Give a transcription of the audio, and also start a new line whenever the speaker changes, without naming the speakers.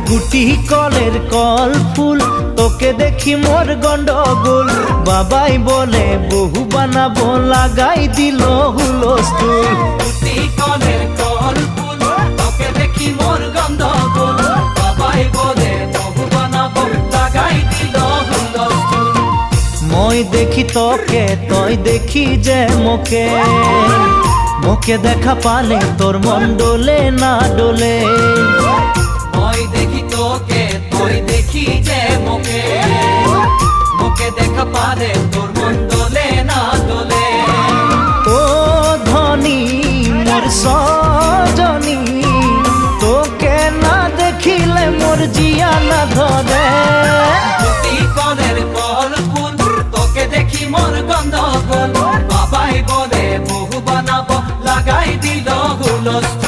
গুটি কলের কল ফুল, তোকে দেখি মোর গন্ডগোল। বাবাই বলে বহু বানাবো, লাগাই দিল হুলস্থুল।
গুটি কলের কল ফুল, তোকে দেখি মোর গন্ডগোল। বাবাই বলে বহু বানাবো, লাগাই দিল হুলস্থুল।
মই দেখি তোকে, তই দেখি যে মোকে, মোকে দেখা পালে তোর মন ডোলে না ডোলে।
মই দেখি তোকে, তুই দেখি যে মোকে, মোকে দেখা পালে তোর মন দোলে না দোলে।
ও ধনী মোর সজনী, তোকে না দেখিলে মোর জিয়া না ধরে।
গুটি কলের কল ফুল, তোকে দেখি মোর গন্ডগোল। বাবাই বলে বহু বানাবো, লাগাই দিল হুলস্থুল।